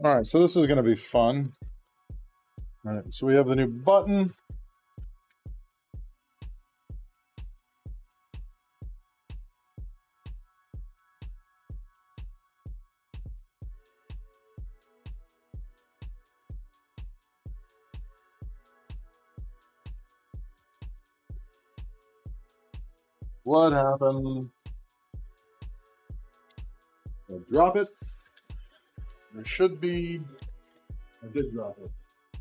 All right, so this is going to be fun. All right, so we have the new button. What happened? I'll drop it. There should be. I did drop it.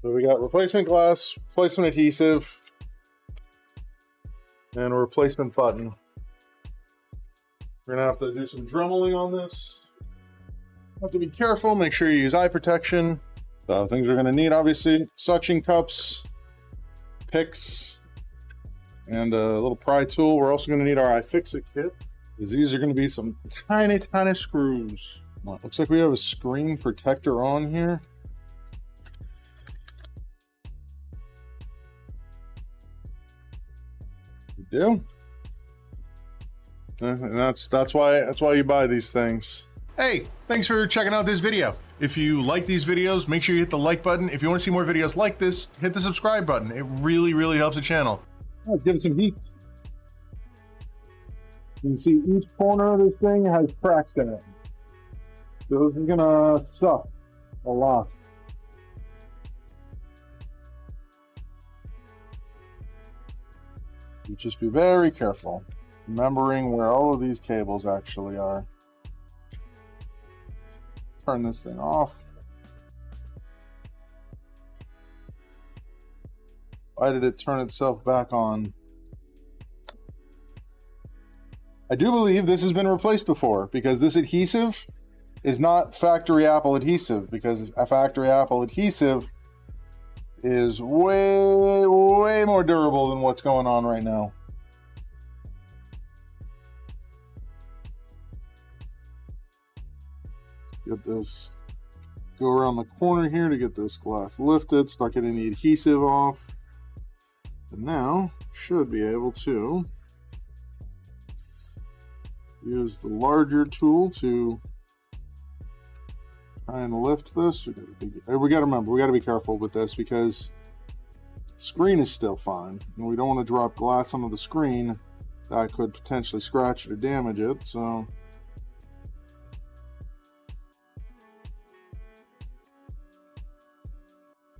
So we got replacement glass, replacement adhesive, and a replacement button. We're gonna have to do some dremeling on this. Have to be careful. Make sure you use eye protection. So things we're gonna need, obviously, suction cups, picks, and a little pry tool. We're also gonna need our iFixit kit, because these are gonna be some tiny, tiny screws. Well, looks like we have a screen protector on here. We do. And that's why you buy these things. Hey, thanks for checking out this video. If you like these videos, make sure you hit the like button. If you want to see more videos like this, hit the subscribe button. It really, really helps the channel. Let's give it some heat. You can see each corner of this thing has cracks in it. So this is gonna suck a lot. You just be very careful, remembering where all of these cables actually are. Turn this thing off. Why did it turn itself back on? I do believe this has been replaced before, because this adhesive is not factory Apple adhesive, because a factory Apple adhesive is way, way more durable than what's going on right now. Get this, go around the corner here to get this glass lifted, start getting the adhesive off. And now, should be able to use the larger tool to try and lift this. We got to remember, we got to be careful with this, because the screen is still fine, and we don't want to drop glass onto the screen that could potentially scratch it or damage it. So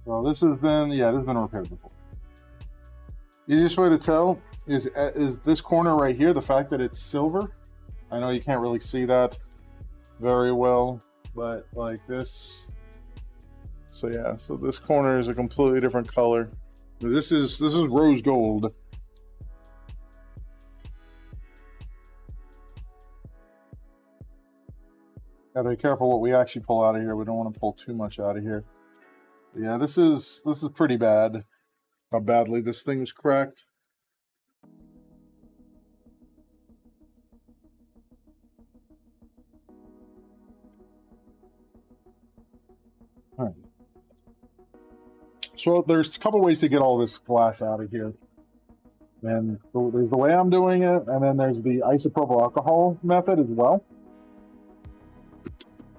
well, this has been repaired before. Easiest way to tell is this corner right here, the fact that it's silver. I know you can't really see that very well, but like this. So yeah, so this corner is a completely different color. This is rose gold. Gotta be careful what we actually pull out of here. We don't want to pull too much out of here. But yeah, this is pretty bad. How badly this thing is cracked. All right. So there's a couple ways to get all this glass out of here. And there's the way I'm doing it, and then there's the isopropyl alcohol method as well.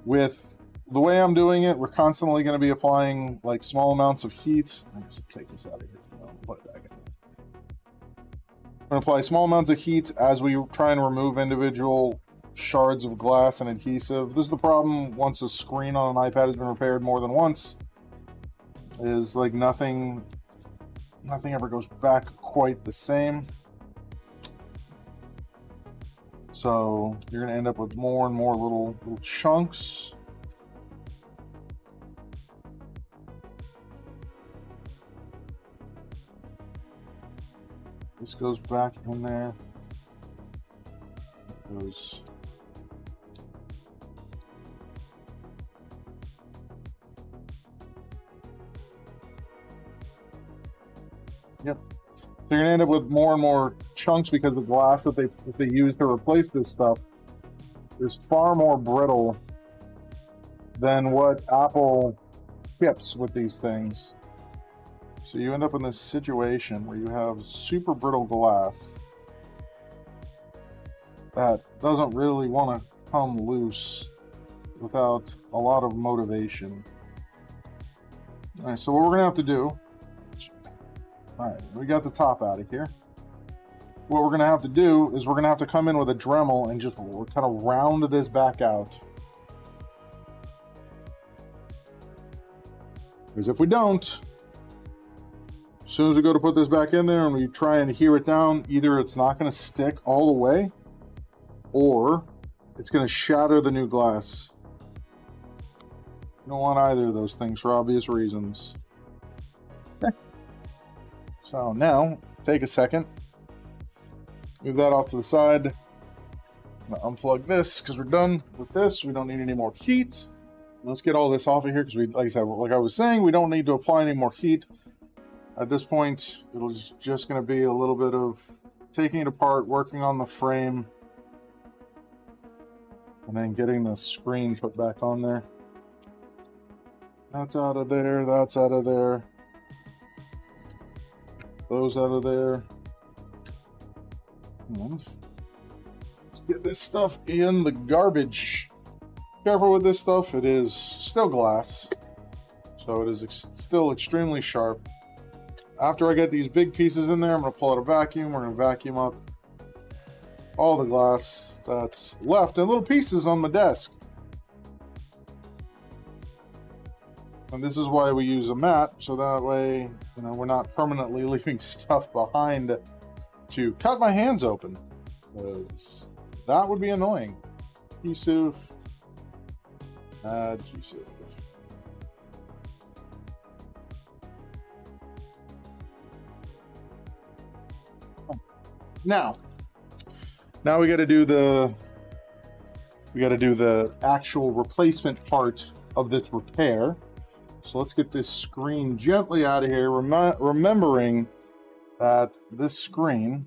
With the way I'm doing it, we're constantly going to be applying like small amounts of heat. I'm just take this out of here. Put it back in. We're going to apply small amounts of heat as we try and remove individual shards of glass and adhesive. This is the problem once a screen on an iPad has been repaired more than once, is like nothing ever goes back quite the same. So you're going to end up with more and more little chunks. This goes back in there. It goes. Yep. So you're gonna end up with more and more chunks because the glass that they use to replace this stuff is far more brittle than what Apple ships with these things. So you end up in this situation where you have super brittle glass that doesn't really want to come loose without a lot of motivation. All right, so what we're gonna have to do, all right, we got the top out of here. What we're gonna have to do is we're gonna have to come in with a Dremel and just kind of round this back out. Because if we don't, as soon as we go to put this back in there and we try and adhere it down, either it's not gonna stick all the way, or it's gonna shatter the new glass. You don't want either of those things for obvious reasons. Okay. So now, take a second. Move that off to the side. Unplug this because we're done with this. We don't need any more heat. Let's get all this off of here because we, like I said, like I was saying, we don't need to apply any more heat. At this point, it'll just going to be a little bit of taking it apart, working on the frame, and then getting the screen put back on there. That's out of there. That's out of there. Those out of there. And let's get this stuff in the garbage. Careful with this stuff. It is still glass, so it is still extremely sharp. After I get these big pieces in there, I'm going to pull out a vacuum. We're going to vacuum up all the glass that's left and little pieces on my desk. And this is why we use a mat, so that way, you know, we're not permanently leaving stuff behind to cut my hands open, because that would be annoying. Adhesive. Adhesive. Now we got to do the actual replacement part of this repair. So let's get this screen gently out of here, remembering that this screen,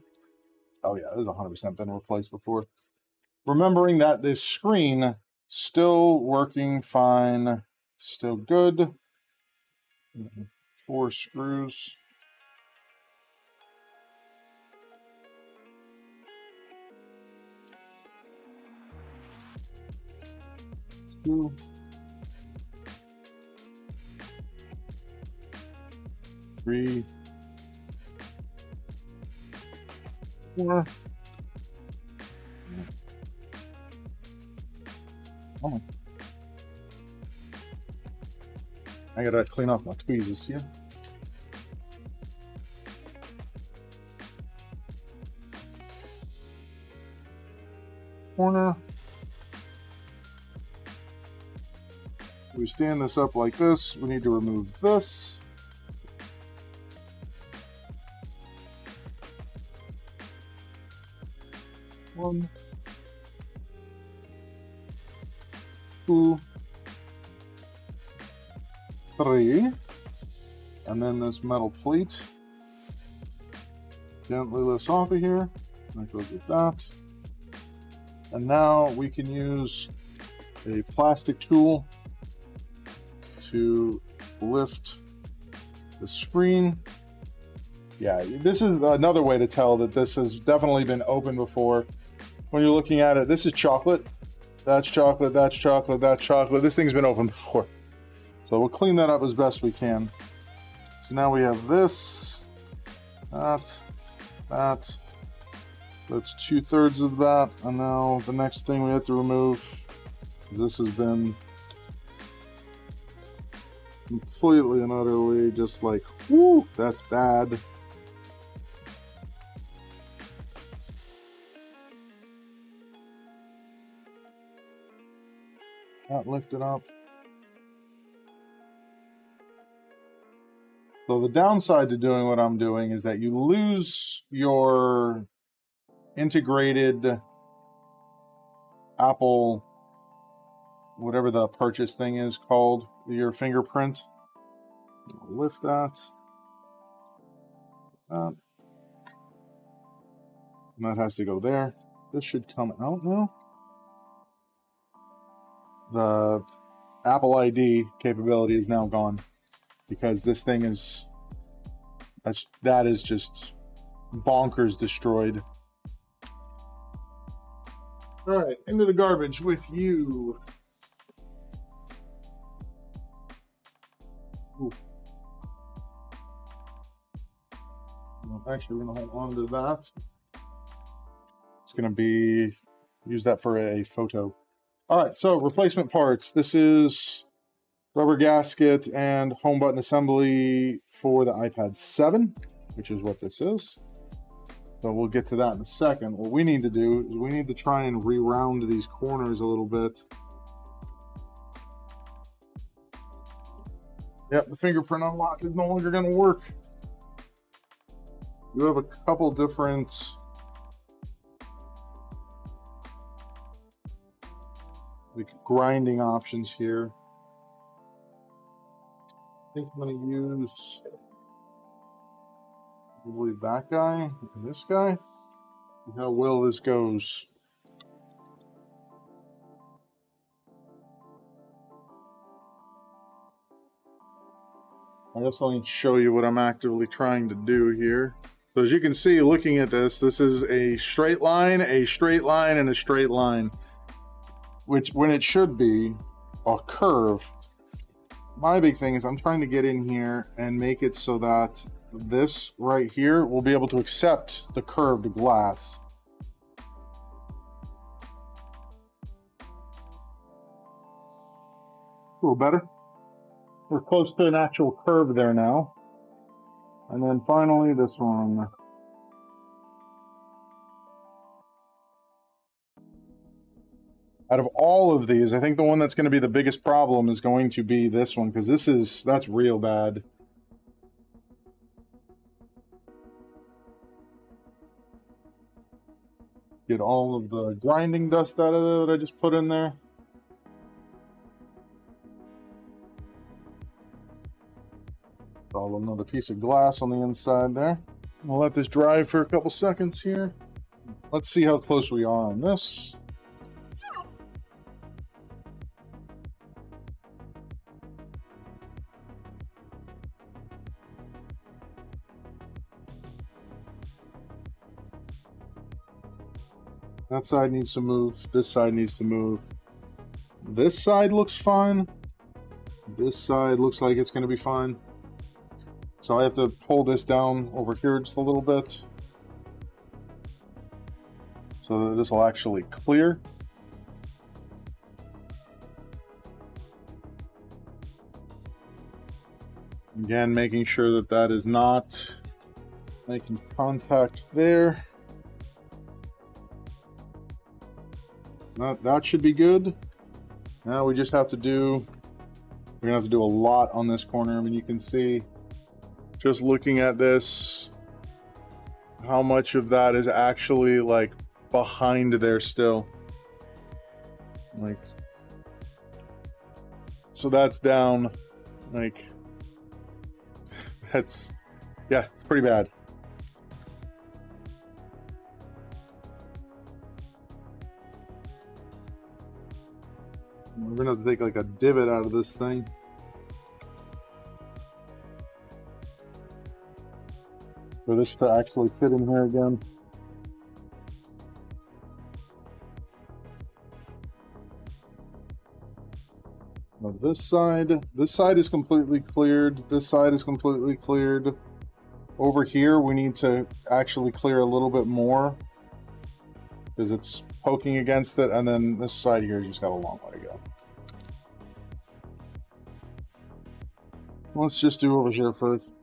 oh yeah, this has 100% been replaced before. Remembering that this screen still working fine, still good. 4 screws. Two. 3. 4. Oh. I gotta clean off my tweezers here. Corner. We stand this up like this. We need to remove this. One, 2, 3, and then this metal plate. Gently lift off of here. That goes with that. And now we can use a plastic tool to lift the screen. Yeah, this is another way to tell that this has definitely been opened before. When you're looking at it, this is chocolate. That's chocolate, that's chocolate, that's chocolate. This thing's been opened before. So we'll clean that up as best we can. So now we have this, that. So that's 2/3 of that. And now the next thing we have to remove is this has been completely and utterly just like, whoo, that's bad. Not lifted up. So the downside to doing what I'm doing is that you lose your integrated Apple, whatever the purchase thing is called, your fingerprint. I'll lift that. And that has to go there. This should come out now. The Apple ID capability is now gone because this thing is, that is just bonkers destroyed. All right, into the garbage with you. Ooh. Actually, we're gonna hold on to that. It's gonna be, use that for a photo. All right, so replacement parts. This is rubber gasket and home button assembly for the iPad 7, which is what this is. So we'll get to that in a second. What we need to do is we need to try and re-round these corners a little bit. Yep, the fingerprint unlock is no longer going to work. You have a couple different grinding options here. I think I'm going to use probably that guy and this guy. See how well this goes. I guess let me show you what I'm actively trying to do here. So as you can see, looking at this, this is a straight line, a straight line, and a straight line, which when it should be a curve. My big thing is I'm trying to get in here and make it so that this right here will be able to accept the curved glass. A little better. We're close to an actual curve there now. And then finally this one. Out of all of these, I think the one that's going to be the biggest problem is going to be this one, because that's real bad. Get all of the grinding dust out of there that I just put in there. Another piece of glass on the inside there. I'll let this dry for a couple seconds here. Let's see how close we are on this. That side needs to move. This side needs to move. This side looks fine. This side looks like it's going to be fine. So I have to pull this down over here just a little bit so that this will actually clear. Again, making sure that that is not making contact there. That should be good. Now we just have to do, we're gonna have to do a lot on this corner. I mean, you can see just looking at this, how much of that is actually like behind there still. Like, so that's down, like, that's, yeah, it's pretty bad. We're gonna have to take like a divot out of this thing. For this to actually fit in here again. Now this side is completely cleared. This side is completely cleared. Over here, we need to actually clear a little bit more because it's poking against it, and then this side here has just got a long way to go. Let's just do over here first.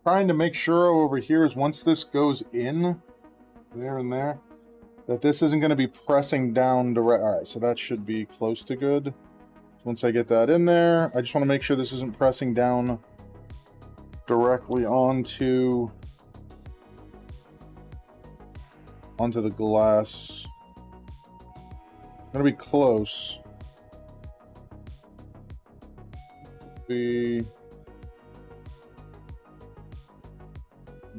Trying to make sure over here is once this goes in, there and there, that this isn't going to be pressing down direct. All right, so that should be close to good. Once I get that in there, I just want to make sure this isn't pressing down directly onto the glass. It's going to be close. Let me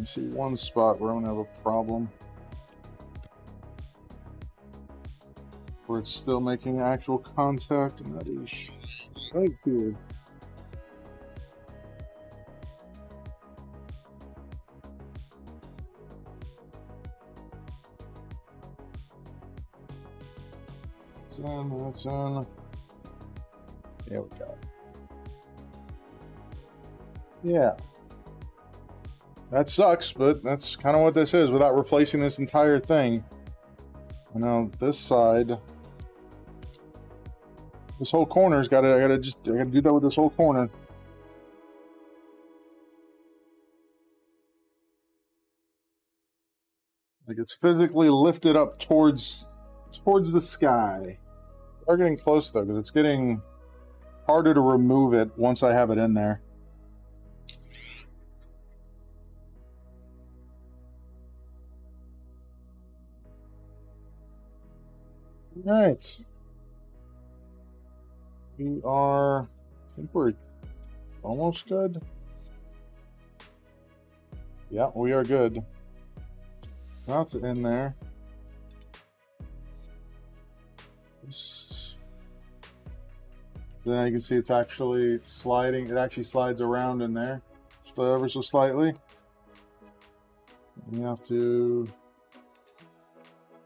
see one spot where I'm going to have a problem. Where it's still making actual contact, and that is right here. That's in, that's in. There we go. Yeah. That sucks, but that's kind of what this is without replacing this entire thing. And now this side, this whole corner's I gotta do that with this whole corner. Like it's physically lifted up towards the sky. We're getting close though, because it's getting harder to remove it once I have it in there. All right. We are, I think we're almost good. Yeah, we are good. That's in there. Then you can see it's actually sliding. It actually slides around in there, just ever so slightly. You have to.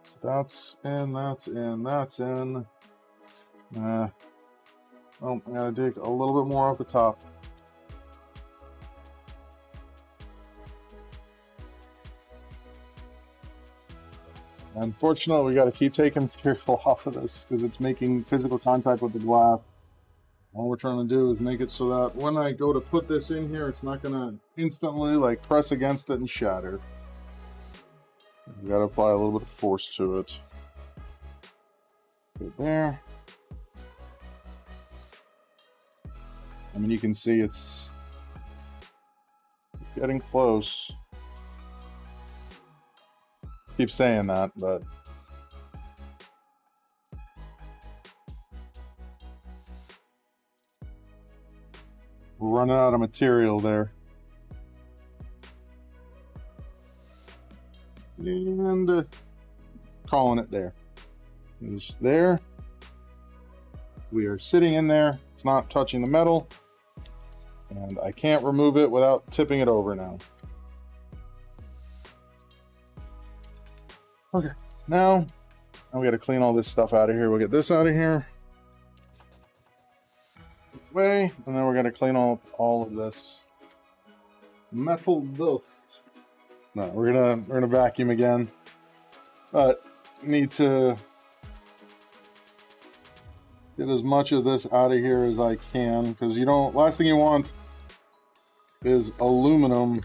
So that's in. That's in. That's in. Oh, I gotta dig a little bit more off the top. Unfortunately, we got to keep taking material off of this because it's making physical contact with the glass. All we're trying to do is make it so that when I go to put this in here, it's not going to instantly like press against it and shatter. We got to apply a little bit of force to it. Good there. I mean, you can see it's getting close. Keep saying that, but we're running out of material there. And calling it there. It's there. We are sitting in there. It's not touching the metal. And I can't remove it without tipping it over now. Okay, now we got to clean all this stuff out of here. We'll get this out of here. Way, and then we're going to clean all of this metal dust. No, we're gonna vacuum again, but need to get as much of this out of here as I can, because you don't. Last thing you want is aluminum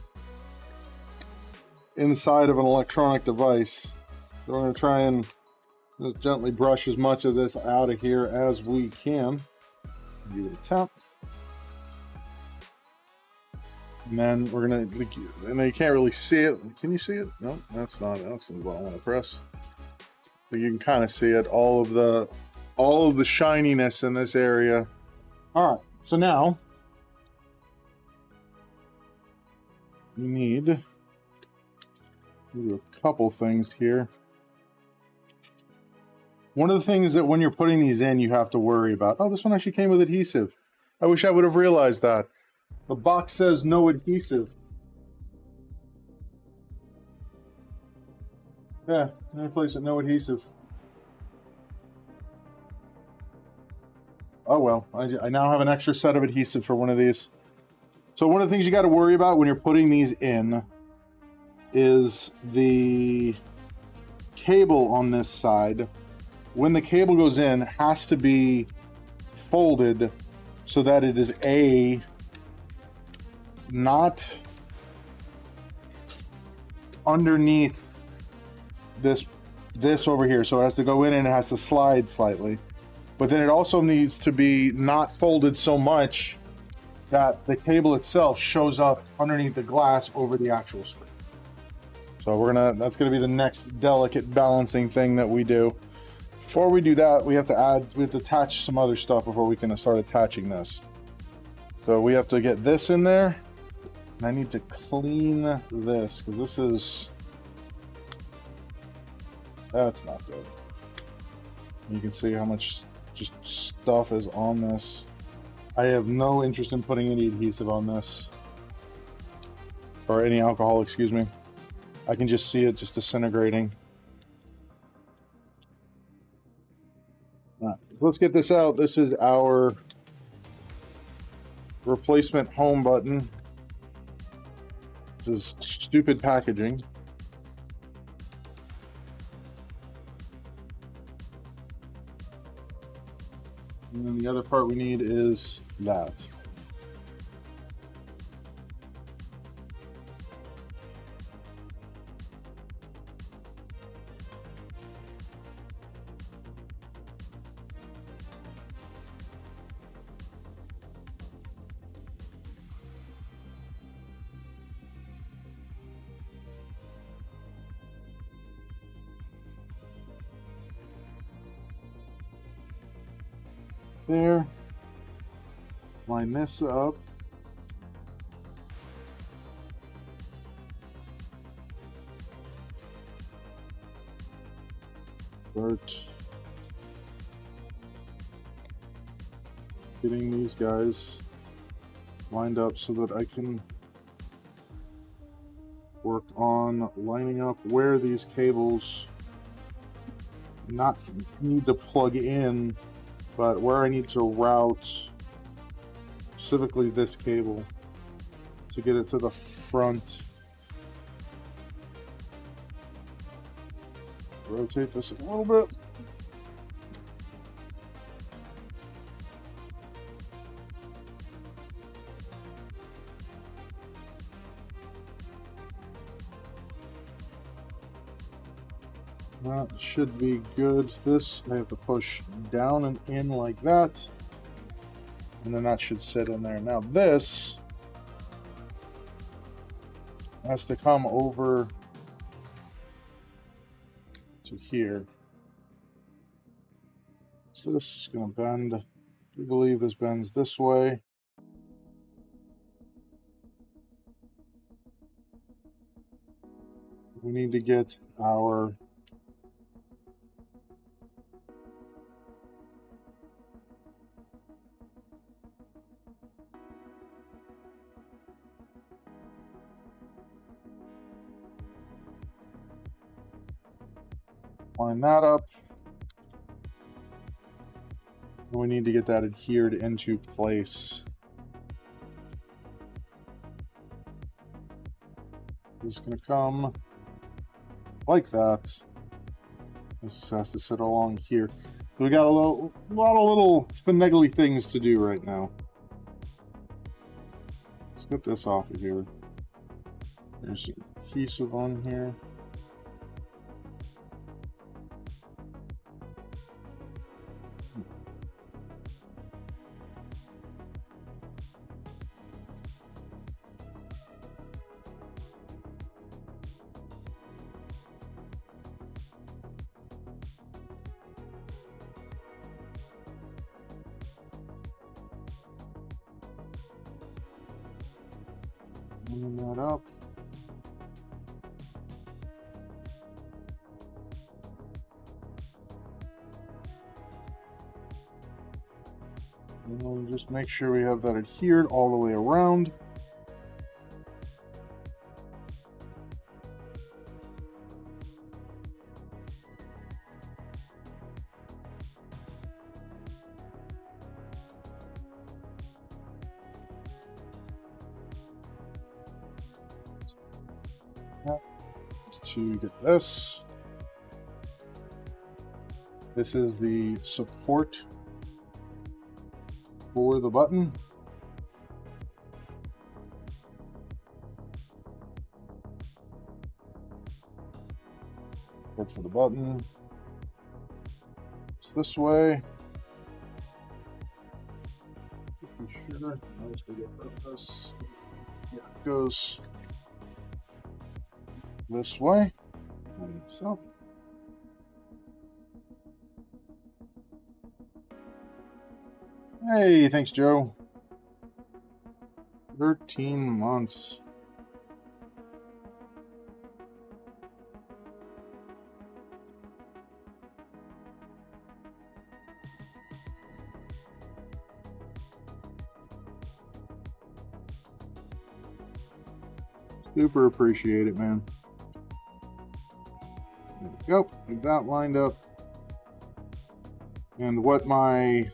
inside of an electronic device. So we're going to try and just gently brush as much of this out of here as we can. Give it a tap. And then we're going to, and you can't really see it. Can you see it? No, that's not what I want to press. But you can kind of see it, all of the shininess in this area. All right, so now you need to do a couple things here. One of the things that when you're putting these in, you have to worry about, oh, this one actually came with adhesive. I wish I would have realized that. The box says no adhesive. Yeah, any place with no adhesive. Oh well, I now have an extra set of adhesive for one of these. So one of the things you got to worry about when you're putting these in is the cable on this side. When the cable goes in, has to be folded so that it is not underneath this over here. So it has to go in and it has to slide slightly. But then it also needs to be not folded so much that the cable itself shows up underneath the glass over the actual screen. So that's gonna be the next delicate balancing thing that we do. Before we do that, we have to attach some other stuff before we can start attaching this. So we have to get this in there. And I need to clean this because that's not good. You can see how much just stuff is on this. I have no interest in putting any adhesive on this. Or any alcohol, excuse me. I can just see it just disintegrating. let's get this out. This is our replacement home button. This is stupid packaging. And then the other part we need is that. There. Line this up. Start getting these guys lined up so that I can work on lining up where these cables not need to plug in, but where I need to route specifically this cable to get it to the front. Rotate this a little bit. That should be good. This I have to push down and in like that, and then that should sit in there. Now this has to come over to here. So this is going to bend. I do believe this bends this way. We need to get our line that up. And we need to get that adhered into place. It's going to come like that. This has to sit along here. We got a lot of little finagly things to do right now. Let's get this off of here. There's some adhesive on here. Line that up. And we'll just make sure we have that adhered all the way around. To get this. This is the support for the button. Support for the button. It's this way. Pretty sure. This. Yeah, it goes this way. Line this up. Hey, thanks, Joe. 13 months. Super appreciate it, man. There we go. Get that lined up. And what the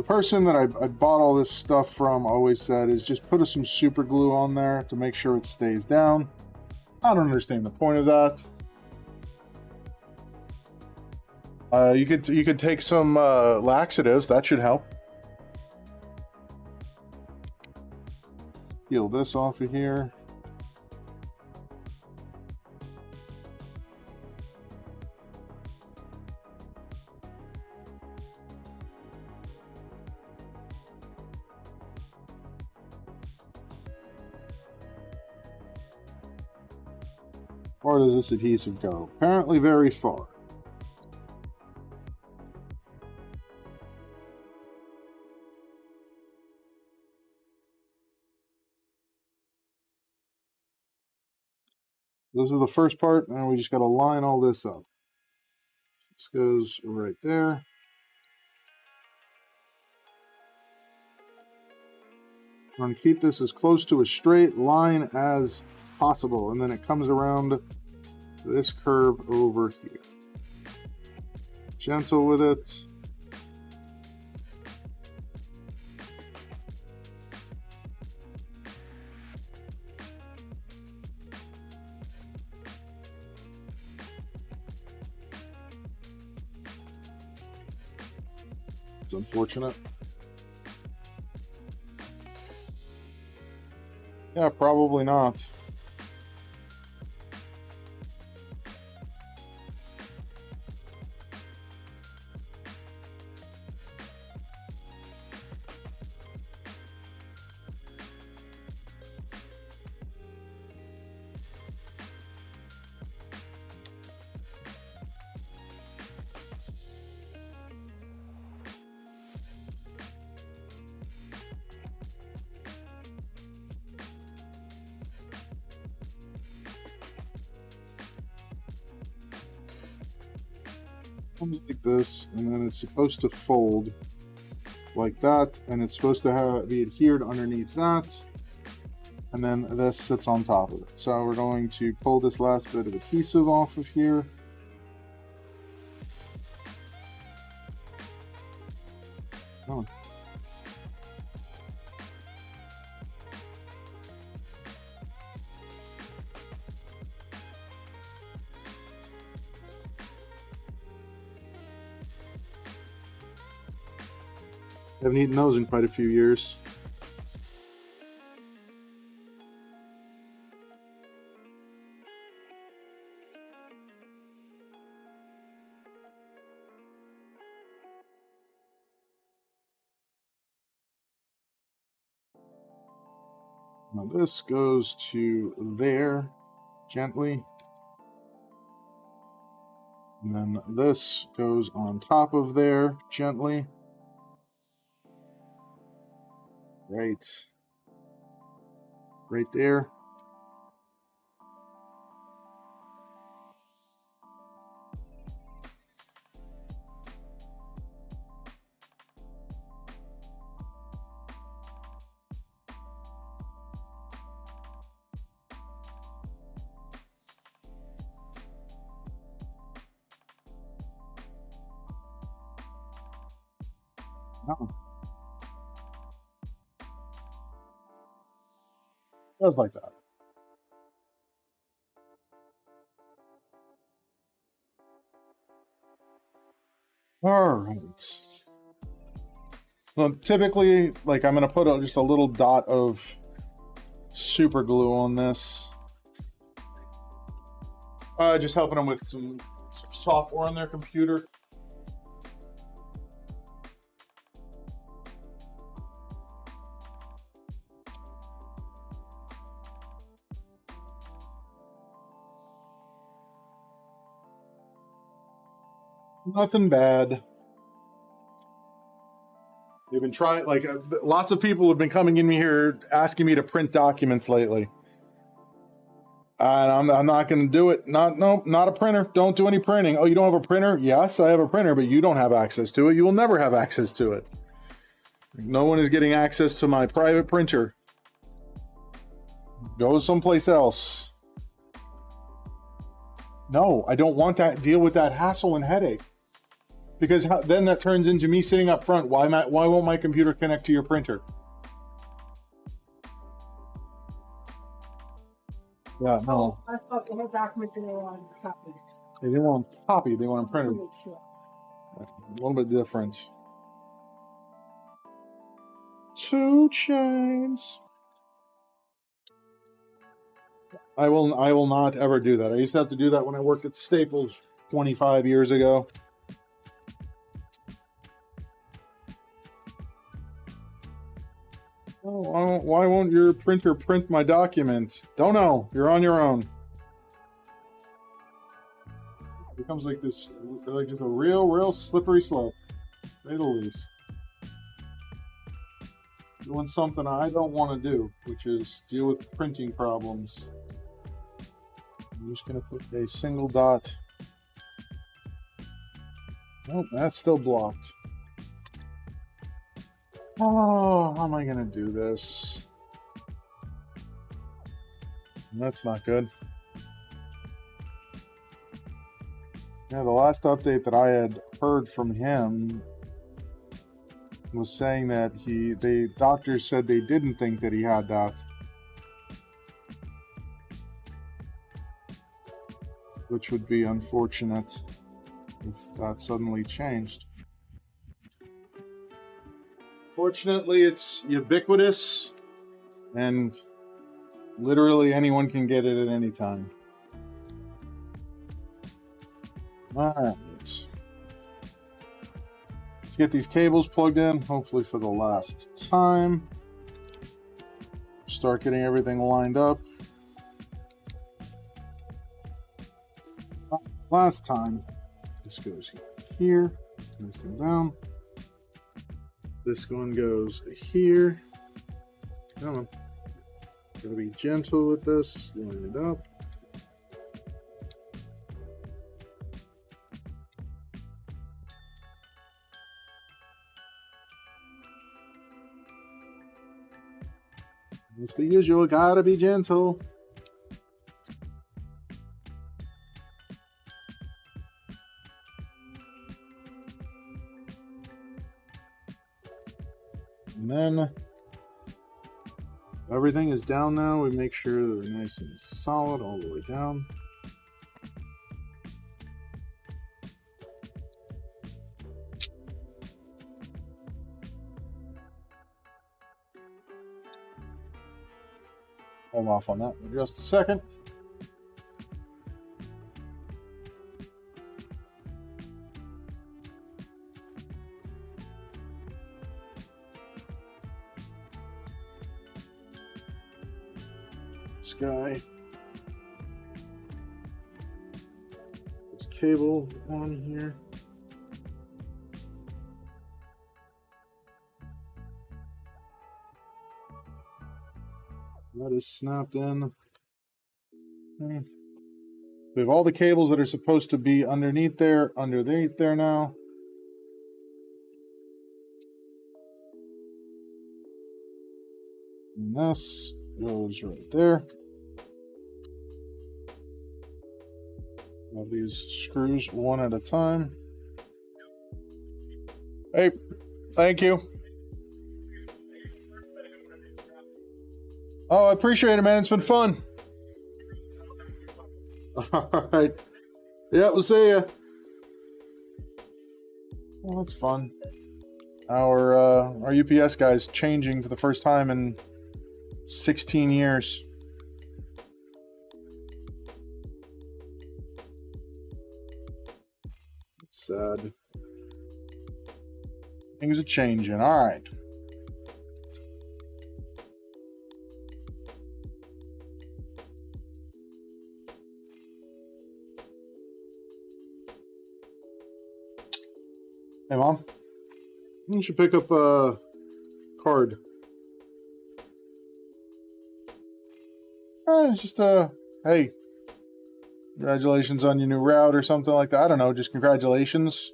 person that I bought all this stuff from always said is just put some super glue on there to make sure it stays down. I don't understand the point of that. You could take some laxatives. That should help. Peel this off of here. Where does this adhesive go? Apparently very far. This is the first part, and we just got to line all this up. This goes right there. I'm going to keep this as close to a straight line as possible, and then it comes around this curve over here. Gentle with it. It's unfortunate. Yeah, probably not. Like this, and then it's supposed to fold like that, and it's supposed to be adhered underneath that, and then this sits on top of it. So we're going to pull this last bit of adhesive off of here. Oh. I haven't eaten those in quite a few years. Now this goes to there gently. And then this goes on top of there gently. Right there. No. Just like that. All right. Well, typically, like, I'm going to put just a little dot of super glue on this. Just helping them with some software on their computer. Nothing bad. They've been trying, like, lots of people have been coming in here asking me to print documents lately. And I'm not going to do it. Not a printer. Don't do any printing. Oh, you don't have a printer? Yes, I have a printer, but you don't have access to it. You will never have access to it. No one is getting access to my private printer. Go someplace else. No, I don't want to deal with that hassle and headache. Because then that turns into me sitting up front. Why won't my computer connect to your printer? Yeah, no. I thought the whole documents and they were on copies. They didn't want them copied, they want them printed. A little bit different. 2 chains. I will not ever do that. I used to have to do that when I worked at Staples 25 years ago. Oh, why won't your printer print my document? Don't know. You're on your own. It becomes like this, like just a real slippery slope, to say the least. Doing something I don't want to do, which is deal with printing problems. I'm just going to put a single dot. Nope, that's still blocked. Oh, how am I going to do this? That's not good. Yeah, the last update that I had heard from him was saying that the doctors said they didn't think that he had that. Which would be unfortunate if that suddenly changed. Fortunately, it's ubiquitous, and literally anyone can get it at any time. Alright. Let's get these cables plugged in, hopefully for the last time. Start getting everything lined up. Last time. This goes here, nice and down. This one goes here. Come on. Gotta be gentle with this, line it up. As per usual, gotta be gentle. And then everything is down now. We make sure they're nice and solid all the way down. Hold off on that for just a second. This guy. This cable on here. That is snapped in. We have all the cables that are supposed to be underneath there now. And this goes right there. Have these screws one at a time. Hey, thank you. Oh, I appreciate it, man. It's been fun. All right. Yeah, we'll see ya. Well, that's fun. Our UPS guy's changing for the first time in 16 years. It's sad. Things are changing. All right. Hey, Mom. You should pick up a card. It's just hey, congratulations on your new route or something like that. I don't know, just congratulations.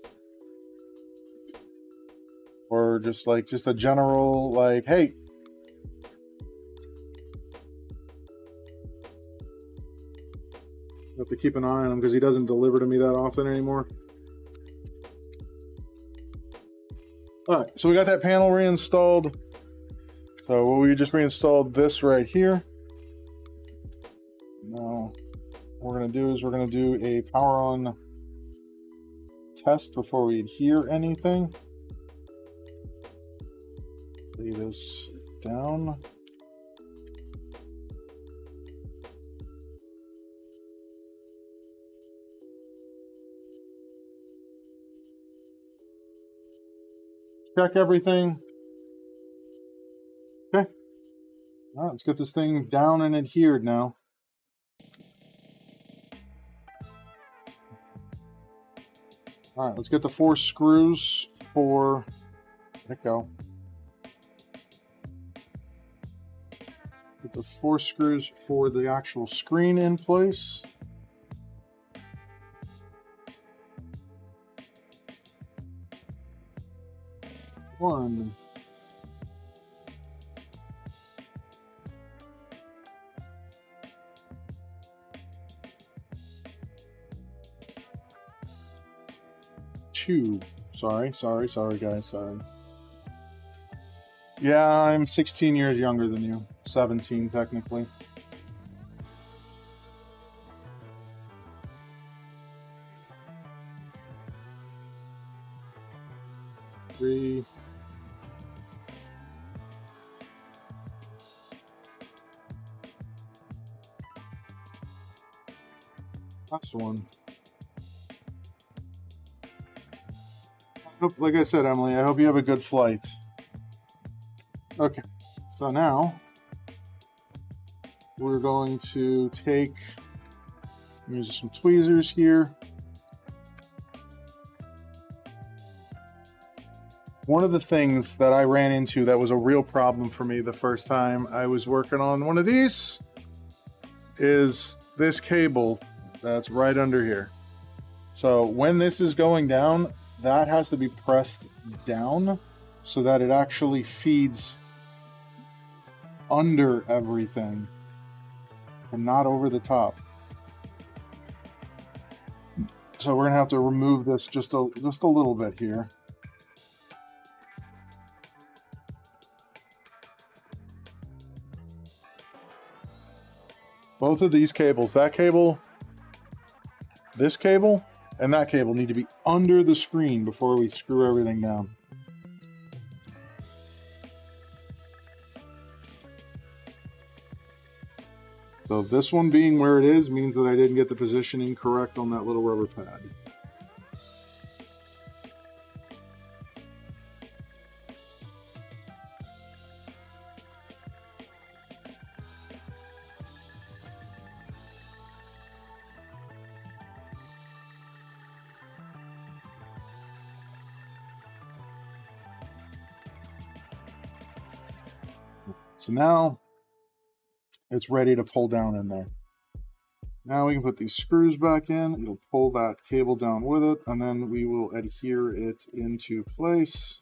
Or just a general, like, hey. I have to keep an eye on him because he doesn't deliver to me that often anymore. All right, so we got that panel reinstalled. So we just reinstalled this right here. Now, what we're gonna do is we're gonna do a power on test before we adhere anything. Lay this down. Check everything. Okay. All right, let's get this thing down and adhered now. All right, let's get the 4 screws for, there we go. Get the 4 screws for the actual screen in place. One. Two. Sorry, guys, sorry. Yeah, I'm 16 years younger than you. 17, technically. Three. Last one. Like I said, Emily, I hope you have a good flight. Okay, so now we're going to take, use some tweezers here. One of the things that I ran into that was a real problem for me the first time I was working on one of these is this cable that's right under here. So when this is going down, that has to be pressed down so that it actually feeds under everything and not over the top. So we're gonna have to remove this just a little bit here. Both of these cables, that cable, this cable, and that cable need to be under the screen before we screw everything down. So this one being where it is means that I didn't get the positioning correct on that little rubber pad. So now it's ready to pull down in there. Now we can put these screws back in. It'll pull that cable down with it, and then we will adhere it into place.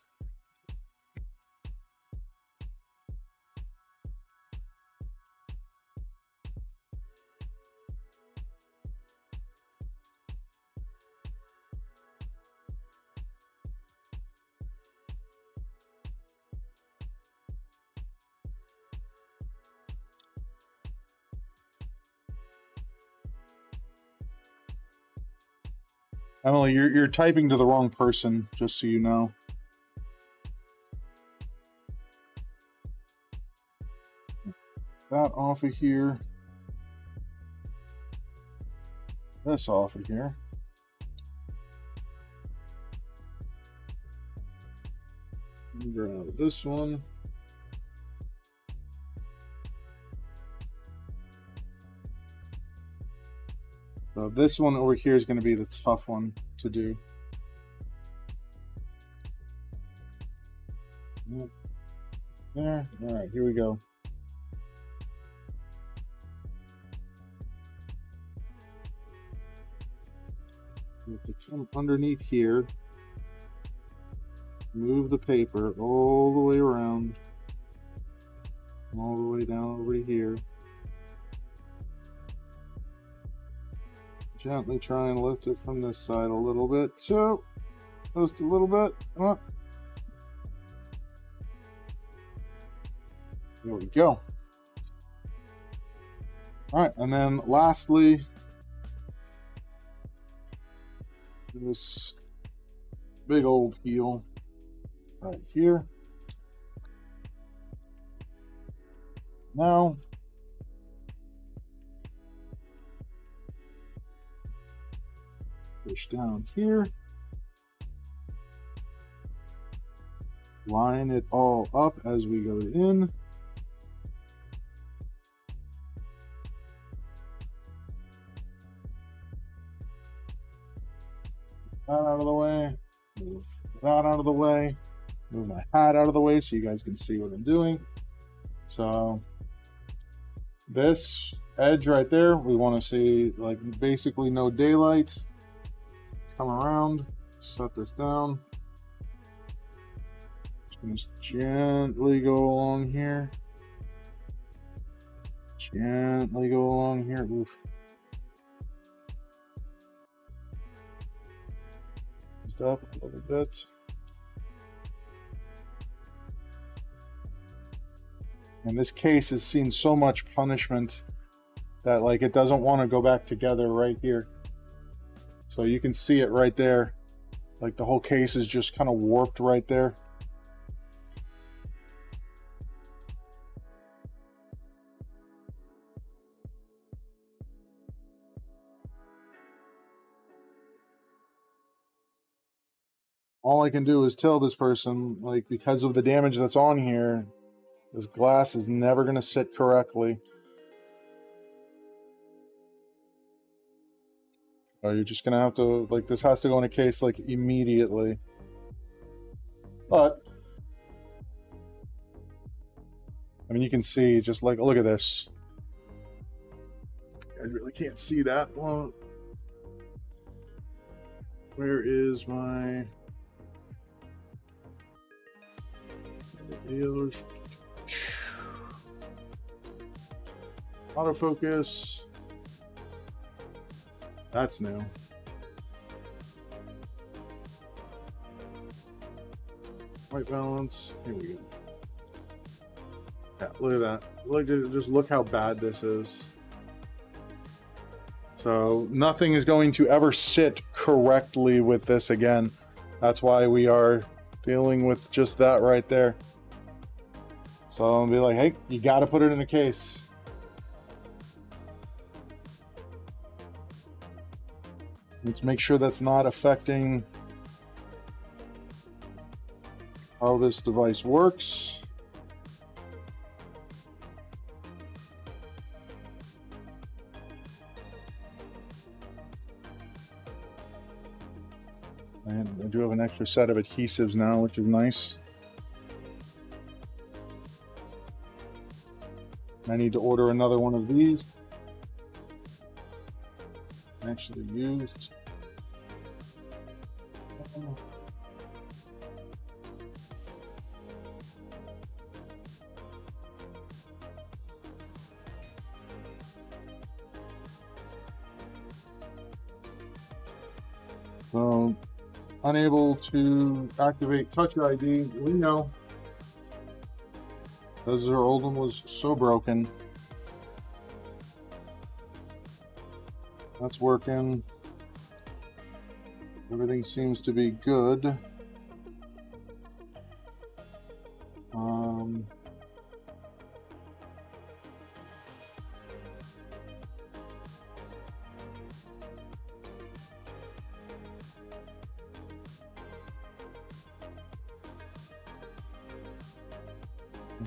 Emily, you're typing to the wrong person, just so you know. That off of here. This off of here. Grab this one. So this one over here is going to be the tough one to do. Yep. There. All right, here we go. You have to come underneath here, move the paper all the way around, all the way down over to here. Gently try and lift it from this side a little bit. So, just a little bit. Up. There we go. All right, and then lastly, this big old heel right here. Now, push down here. Line it all up as we go in. That out of the way. Move that out of the way. Move my hat out of the way so you guys can see what I'm doing. So this edge right there, we want to see like basically no daylight. Come around, set this down. Just gently go along here. Gently go along here. Oof. Up a little bit. And this case has seen so much punishment that like it doesn't want to go back together right here. So you can see it right there. Like the whole case is just kind of warped right there. All I can do is tell this person, like, because of the damage that's on here, this glass is never going to sit correctly. So you're just going to have to, like, this has to go in a case, like, immediately. But, I mean, you can see, just like, look at this. I really can't see that. Well, where is my... Autofocus. That's new. White balance. Here we go. Yeah, look at that. Just look how bad this is. So nothing is going to ever sit correctly with this again. That's why we are dealing with just that right there. So I'll be like, hey, you got to put it in a case. Let's make sure that's not affecting how this device works. And I do have an extra set of adhesives now, which is nice. I need to order another one of these. Actually used. So, unable to activate Touch ID. We know, because our old one was so broken. That's working. Everything seems to be good.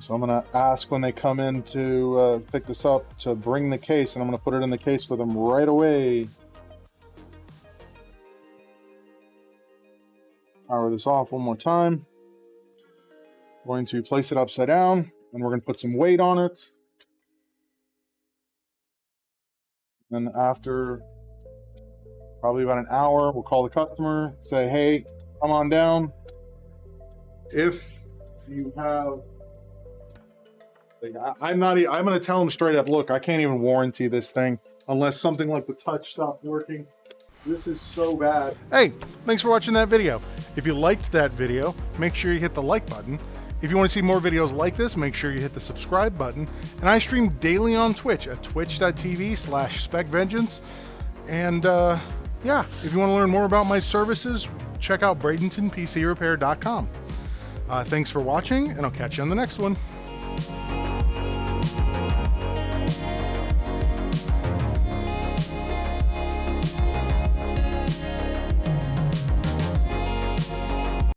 So I'm going to ask when they come in to pick this up to bring the case, and I'm going to put it in the case for them right away. Power this off one more time. Going to place it upside down, and we're going to put some weight on it. And after probably about an hour, we'll call the customer, say, hey, come on down. If you have... I'm going to tell them straight up, look, I can't even warranty this thing unless something like the touch stopped working. This is so bad. Hey, thanks for watching that video. If you liked that video, make sure you hit the like button. If you want to see more videos like this, make sure you hit the subscribe button. And I stream daily on Twitch at twitch.tv/SpecVengeance. And yeah, if you want to learn more about my services, check out Bradenton PC Repair.com. Thanks for watching, and I'll catch you on the next one.